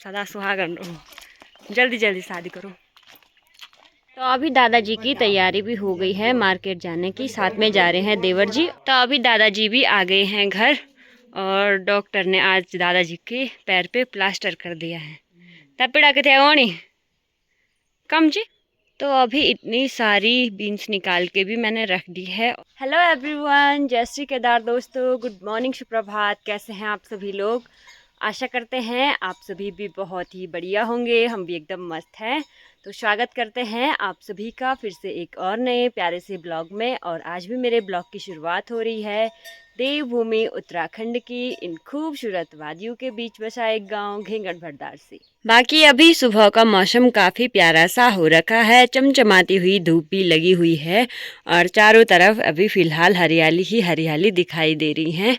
सदा सुहागन रहो, जल्दी जल्दी शादी करो। तो अभी दादाजी की तैयारी भी हो गई है मार्केट जाने की, साथ में जा रहे हैं देवर जी। तो अभी दादाजी भी आ गए हैं घर और डॉक्टर ने आज दादाजी के पैर पे प्लास्टर कर दिया है। तब पिड़ा के थे ओनी कम जी। तो अभी इतनी सारी बीन्स निकाल के भी मैंने रख दी है। हेलो एवरीवन, जय श्री केदार दोस्तों, गुड मॉर्निंग, सुप्रभात। कैसे हैं आप सभी लोग? आशा करते हैं आप सभी भी बहुत ही बढ़िया होंगे। हम भी एकदम मस्त हैं। तो स्वागत करते हैं आप सभी का फिर से एक और नए प्यारे से ब्लॉग में। और आज भी मेरे ब्लॉग की शुरुआत हो रही है देवभूमि उत्तराखंड की इन खूबसूरत वादियों के बीच बसा एक गाँव घेंगड़ भरदार से। बाकी अभी सुबह का मौसम काफ़ी प्यारा सा हो रखा है, चमचमाती हुई धूप भी लगी हुई है और चारों तरफ अभी फ़िलहाल हरियाली ही हरियाली दिखाई दे रही है।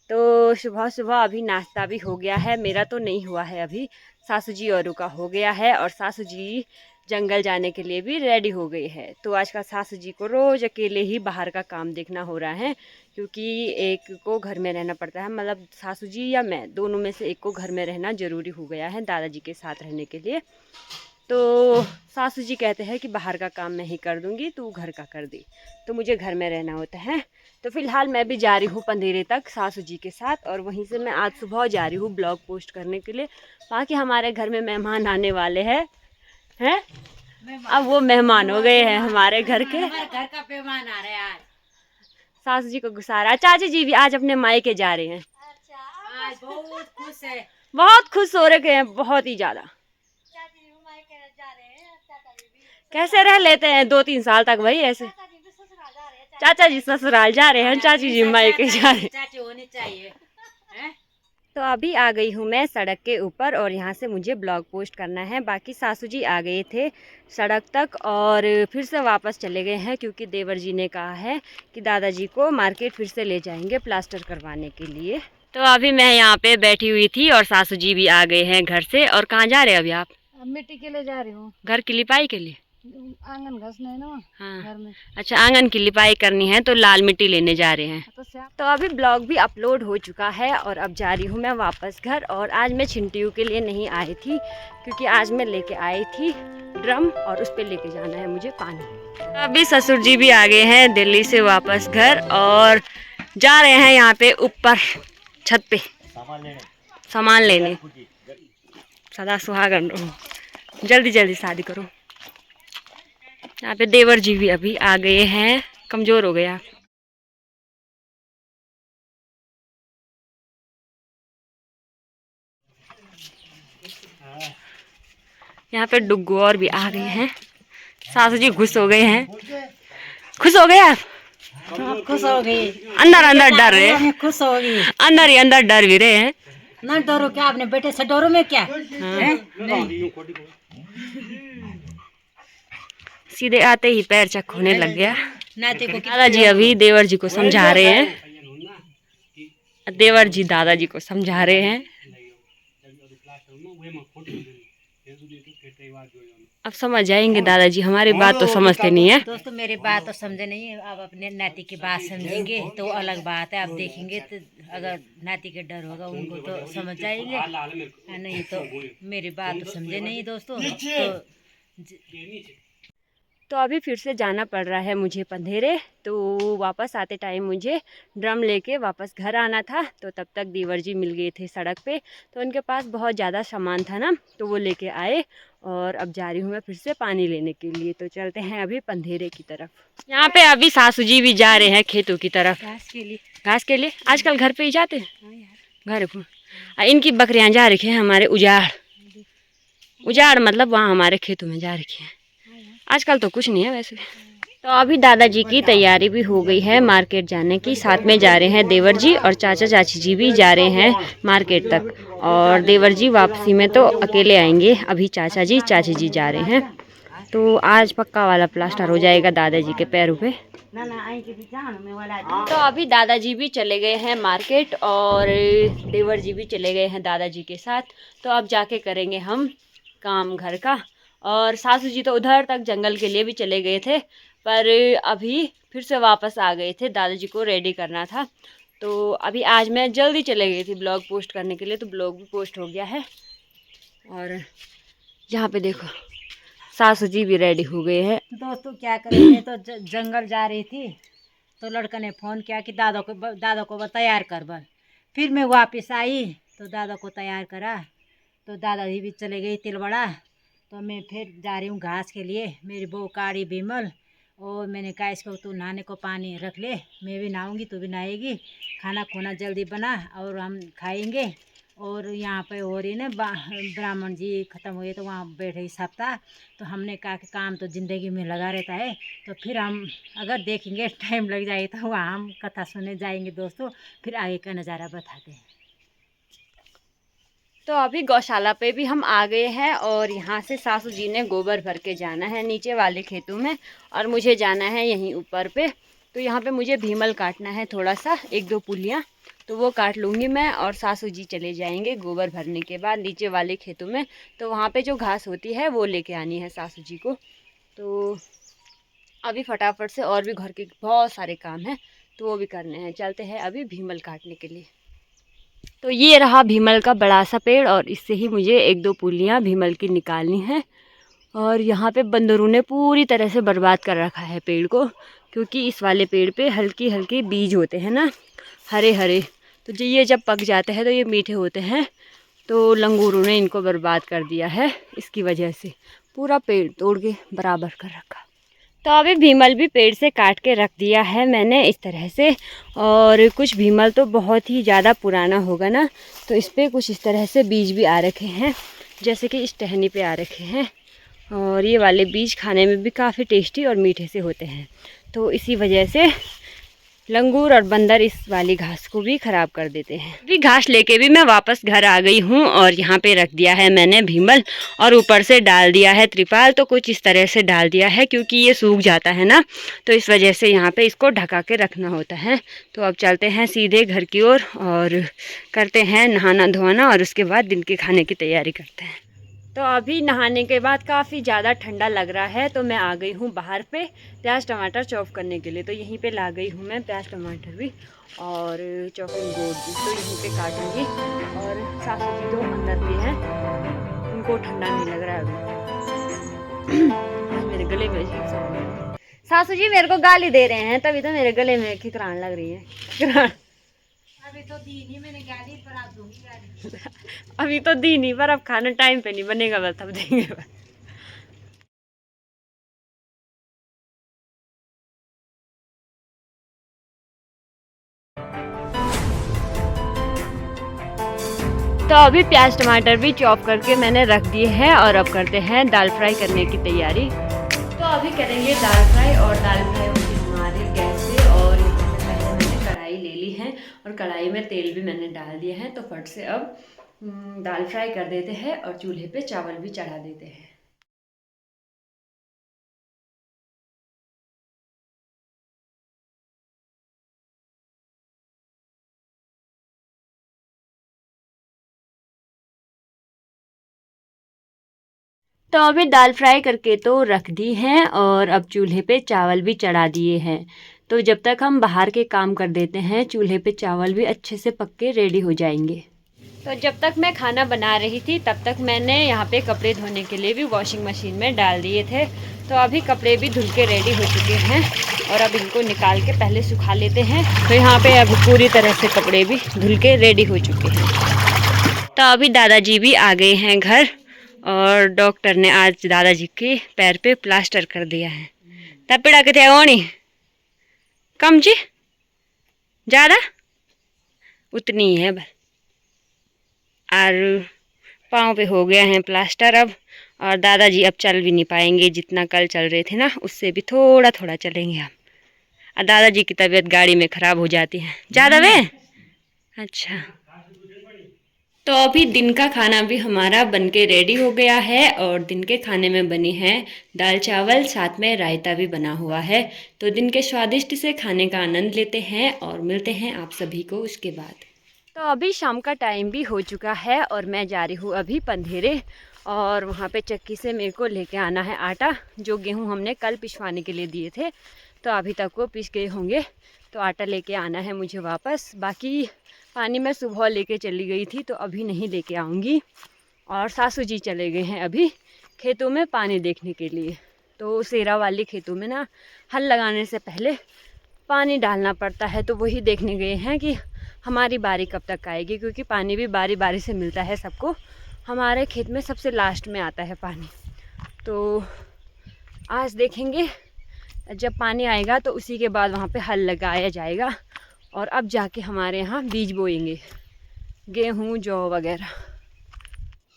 तो सुबह सुबह अभी नाश्ता भी हो गया है, मेरा तो नहीं हुआ है अभी, सासू जी औरों का हो गया है। और सासू जी जंगल जाने के लिए भी रेडी हो गई है। तो आजकल सासू जी को रोज़ अकेले ही बाहर का काम देखना हो रहा है, क्योंकि एक को घर में रहना पड़ता है, मतलब सासू जी या मैं दोनों में से एक को घर में रहना ज़रूरी हो गया है दादाजी के साथ रहने के लिए। तो सासू जी कहते हैं कि बाहर का काम मैं ही कर दूंगी, तू घर का कर दे। तो मुझे घर में रहना होता है। तो फिलहाल मैं भी जा रही हूँ पंधेरे तक सासू जी के साथ, और वहीं से मैं आज सुबह जा रही हूँ ब्लॉग पोस्ट करने के लिए। बाकी हमारे घर में मेहमान आने वाले हैं। अब वो मेहमान हो गए हैं हमारे घर के। घर का मेहमान आ रहे हैं आज। सासू जी को गुस्सा आ रहा है। चाची जी भी आज अपने मायके जा रहे हैं। आज बहुत खुश है, बहुत खुश हो रखे हैं, बहुत ही ज़्यादा। कैसे रह लेते हैं 2-3 साल तक भाई ऐसे। चाचा जी ससुराल जा रहे हैं, चाची जी मायके जा रहे हैं। चाची होनी चाहिए। तो अभी आ गई हूँ मैं सड़क के ऊपर और यहाँ से मुझे ब्लॉग पोस्ट करना है। बाकी सासू जी आ गए थे सड़क तक और फिर से वापस चले गए हैं, क्योंकि देवर जी ने कहा है कि दादाजी को मार्केट फिर से ले जाएंगे प्लास्टर करवाने के लिए। तो अभी मैं यहाँ पे बैठी हुई थी और सासू जी भी आ गए हैं घर से। और कहाँ जा रहे हैं अभी आप? मिट्टी के लिए जा रही हूँ, घर की लिपाई के लिए। आंगन घसना है ना हाँ घर में। अच्छा, आंगन की लिपाई करनी है तो लाल मिट्टी लेने जा रहे हैं। तो तो अभी ब्लॉग भी अपलोड हो चुका है और अब जा रही हूँ मैं वापस घर। और आज मैं छिंटियों के लिए नहीं आई थी, क्योंकि आज मैं लेके आई थी ड्रम और उस पर लेके जाना है मुझे पानी। अभी ससुर जी भी आ गए हैं दिल्ली से वापस घर और जा रहे हैं यहाँ पे ऊपर छत पे सामान लेने। सदा सुहागन रहो, जल्दी जल्दी शादी करो। यहाँ पे देवर जी भी अभी आ गए हैं, कमज़ोर हो गया। यहाँ पे डुग्गू और भी आ गए हैं। सासू जी खुश हो गए हैं। खुश हो गए आप? खुश हो गई, अंदर अंदर डर रहे हैं, खुश हो गई। अंदर ही अंदर डर भी रहे हैं। ना डरो क्या, अपने बेटे से डरो में क्या? हाँ। सीधे आते ही पैर चक होने लग गया। दादाजी अभी देवर जी को समझा रहे हैं, देवर जी दादाजी को समझा रहे हैं। अब समझ जाएंगे दादाजी, हमारी बात तो समझते नहीं है। दोस्तों मेरी बात तो समझे नहीं, अब अपने नाती की बात समझेंगे तो अलग बात है। अब देखेंगे तो अगर नाती के डर होगा उनको तो समझ जाएंगे, नहीं तो मेरी बात तो समझे नहीं दोस्तों। तो अभी फिर से जाना पड़ रहा है मुझे पंधेरे। तो वापस आते टाइम मुझे ड्रम लेके वापस घर आना था। तो तब तक देवर जी मिल गए थे सड़क पे, तो उनके पास बहुत ज़्यादा सामान था ना, तो वो लेके आए। और अब जा रही हूँ मैं फिर से पानी लेने के लिए। तो चलते हैं अभी पंधेरे की तरफ। यहाँ पे अभी सासू जी भी जा रहे हैं खेतों की तरफ घास के लिए। घास के लिए आजकल घर पे ही जाते हैं। घर पर इनकी बकरियाँ जा रखी हैं हमारे उजाड़ मतलब वहाँ हमारे खेतों में जा रखी हैं। आजकल तो कुछ नहीं है वैसे। तो अभी दादाजी की तैयारी भी हो गई है मार्केट जाने की, साथ में जा रहे हैं देवर जी और चाचा चाची जी भी जा रहे हैं मार्केट तक। और देवर जी वापसी में तो अकेले आएंगे, अभी चाचा जी चाची जी जा रहे हैं। तो आज पक्का वाला प्लास्टर हो जाएगा दादाजी के पैरों पे। तो अभी दादाजी भी चले गए हैं मार्केट और देवर जी भी चले गए हैं दादाजी के साथ। तो अब जाके करेंगे हम काम घर का। और सासू जी तो उधर तक जंगल के लिए भी चले गए थे, पर अभी फिर से वापस आ गए थे, दादाजी को रेडी करना था। तो अभी आज मैं जल्दी चले गई थी ब्लॉग पोस्ट करने के लिए, तो ब्लॉग भी पोस्ट हो गया है। और यहाँ पे देखो सासू जी भी रेडी हो गए हैं। दोस्तों क्या करें, मैं तो जंगल जा रही थी तो लड़का ने फ़ोन किया कि दादा को तैयार कर बल। फिर मैं वापस आई तो दादा को तैयार करा तो दादाजी भी चले गई तिलवाड़ा। तो मैं फिर जा रही हूँ घास के लिए। मेरी बहू काड़ी बिमल और मैंने कहा इसको तू नहाने को पानी रख ले, मैं भी नहाऊंगी तू भी नहाएगी, खाना खोना जल्दी बना और हम खाएंगे। और यहाँ पे हो रही ना ब्राह्मण जी ख़त्म हुए तो वहाँ बैठे सप्ताह। तो हमने कहा कि काम तो ज़िंदगी में लगा रहता है, तो फिर हम अगर देखेंगे टाइम लग जाए तो वहाँ हम कथा सुनने जाएंगे दोस्तों, फिर आगे का नज़ारा बताते हैं। तो अभी गौशाला पे भी हम आ गए हैं और यहाँ से सासू जी ने गोबर भर के जाना है नीचे वाले खेतों में और मुझे जाना है यहीं ऊपर पे। तो यहाँ पे मुझे भीमल काटना है थोड़ा सा, 1-2 पुलियाँ, तो वो काट लूँगी मैं और सासू जी चले जाएंगे गोबर भरने के बाद नीचे वाले खेतों में। तो वहाँ पे जो घास होती है वो लेके आनी है सासू जी को। तो अभी फटाफट से और भी घर के बहुत सारे काम हैं तो वो भी करने हैं। चलते हैं अभी भीमल काटने के लिए। तो ये रहा भीमल का बड़ा सा पेड़ और इससे ही मुझे 1-2 पुलियाँ भीमल की निकालनी है। और यहाँ पे बंदरों ने पूरी तरह से बर्बाद कर रखा है पेड़ को, क्योंकि इस वाले पेड़ पे हल्की हल्की बीज होते हैं ना, हरे हरे। तो ये जब पक जाते हैं तो ये मीठे होते हैं। तो लंगूरों ने इनको बर्बाद कर दिया है, इसकी वजह से पूरा पेड़ तोड़ के बराबर कर रखा। तो अभी भीमल भी पेड़ से काट के रख दिया है मैंने इस तरह से। और कुछ भीमल तो बहुत ही ज़्यादा पुराना होगा ना, तो इस पर कुछ इस तरह से बीज भी आ रखे हैं, जैसे कि इस टहनी पे आ रखे हैं। और ये वाले बीज खाने में भी काफ़ी टेस्टी और मीठे से होते हैं। तो इसी वजह से लंगूर और बंदर इस वाली घास को भी ख़राब कर देते हैं। अभी घास लेके भी मैं वापस घर आ गई हूँ और यहाँ पे रख दिया है मैंने भीमल और ऊपर से डाल दिया है त्रिपाल। तो कुछ इस तरह से डाल दिया है क्योंकि ये सूख जाता है ना, तो इस वजह से यहाँ पे इसको ढका के रखना होता है। तो अब चलते हैं सीधे घर की ओर और करते हैं नहाना धोना और उसके बाद दिन के खाने की तैयारी करते हैं। तो अभी नहाने के बाद काफ़ी ज़्यादा ठंडा लग रहा है तो मैं आ गई हूँ बाहर पे प्याज टमाटर चॉप करने के लिए। तो यहीं पे ला गई हूँ मैं प्याज टमाटर भी और चॉपिंग बोर्ड भी, तो यहीं पे काटूंगी। और सासू जी तो अंदर पे हैं, उनको ठंडा नहीं लग रहा है अभी। आज मेरे गले में अजीब सा, सासू जी मेरे को गाली दे रहे हैं तभी तो मेरे गले में खिकरान लग रही है। खिकरान अभी तो दी नहीं मैंने गाली, पर आप दूंगी गाली। अभी तो दी नहीं, पर अब खाना टाइम पे नहीं बनेगा, बस तब देंगे बस। तो अभी प्याज टमाटर भी चॉप करके मैंने रख दिए हैं और अब करते हैं दाल फ्राई करने की तैयारी। तो अभी करेंगे दाल फ्राई और दाल फ्राई होगी हमारी गैस पे। और पहले मैंने कढ़ाई ले ली है और कढ़ाई में तेल भी मैंने डाल दिया है। तो फट से अब दाल फ्राई कर देते हैं और चूल्हे पे चावल भी चढ़ा देते हैं। तो अभी दाल फ्राई करके तो रख दी हैं और अब चूल्हे पे चावल भी चढ़ा दिए हैं। तो जब तक हम बाहर के काम कर देते हैं चूल्हे पे चावल भी अच्छे से पक के रेडी हो जाएंगे। तो जब तक मैं खाना बना रही थी तब तक मैंने यहाँ पे कपड़े धोने के लिए भी वॉशिंग मशीन में डाल दिए थे। तो अभी कपड़े भी धुल के रेडी हो चुके हैं और अब इनको निकाल के पहले सुखा लेते हैं। तो यहाँ पे अब पूरी तरह से कपड़े भी धुल के रेडी हो चुके हैं। तो अभी दादाजी भी आ गए हैं घर और डॉक्टर ने आज दादाजी के पैर पे प्लास्टर कर दिया है। तब पीड़ा कितने होनी कम जी, ज़्यादा उतनी ही है बस। और पाँव पे हो गया है प्लास्टर अब। और दादाजी अब चल भी नहीं पाएंगे, जितना कल चल रहे थे ना उससे भी थोड़ा थोड़ा चलेंगे अब। और दादाजी की तबीयत गाड़ी में ख़राब हो जाती है ज़्यादा वे। अच्छा, तो अभी दिन का खाना भी हमारा बनके रेडी हो गया है और दिन के खाने में बनी है दाल चावल, साथ में रायता भी बना हुआ है। तो दिन के स्वादिष्ट से खाने का आनंद लेते हैं और मिलते हैं आप सभी को उसके बाद। तो अभी शाम का टाइम भी हो चुका है और मैं जा रही हूँ अभी पंधेरे और वहाँ पे चक्की से मेरे को लेके आना है आटा, जो गेहूँ हमने कल पिसवाने के लिए दिए थे। तो अभी तक वो पिस गए होंगे, तो आटा लेके आना है मुझे वापस। बाकी पानी मैं सुबह लेके चली गई थी तो अभी नहीं लेके आऊँगी। और सासू जी चले गए हैं अभी खेतों में पानी देखने के लिए। तो सेरा वाली खेतों में ना हल लगाने से पहले पानी डालना पड़ता है, तो वही देखने गए हैं कि हमारी बारी कब तक आएगी, क्योंकि पानी भी बारी बारी से मिलता है सबको। हमारे खेत में सबसे लास्ट में आता है पानी। तो आज देखेंगे जब पानी आएगा तो उसी के बाद वहाँ पे हल लगाया जाएगा और अब जाके हमारे यहाँ बीज बोएंगे, गेहूँ जौ वगैरह।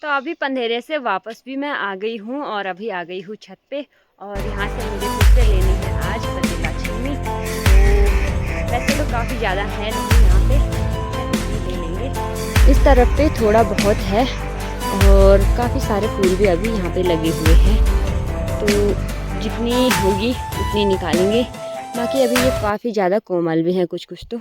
तो अभी पंधेरे से वापस भी मैं आ गई हूँ और अभी आ गई हूँ छत पे। और यहाँ से मुझे फिर से लेनी है आज पतीला छीमी। तो वैसे तो काफ़ी ज़्यादा है नहीं यहाँ पे, ले लेंगे। इस तरफ पे थोड़ा बहुत है और काफ़ी सारे फूल भी अभी यहाँ पे लगे हुए हैं, तो जितनी होगी उतनी निकालेंगे। बाकी अभी ये काफ़ी ज़्यादा कोमल भी हैं कुछ कुछ तो।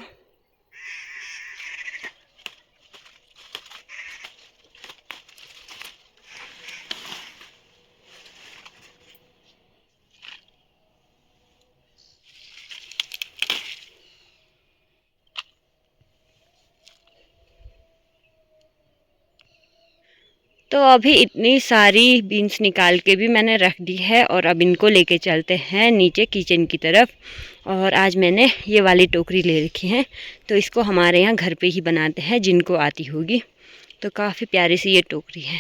तो अभी इतनी सारी बीन्स निकाल के भी मैंने रख दी है और अब इनको लेके चलते हैं नीचे किचन की तरफ। और आज मैंने ये वाली टोकरी ले रखी है, तो इसको हमारे यहाँ घर पे ही बनाते हैं, जिनको आती होगी। तो काफ़ी प्यारी सी ये टोकरी है।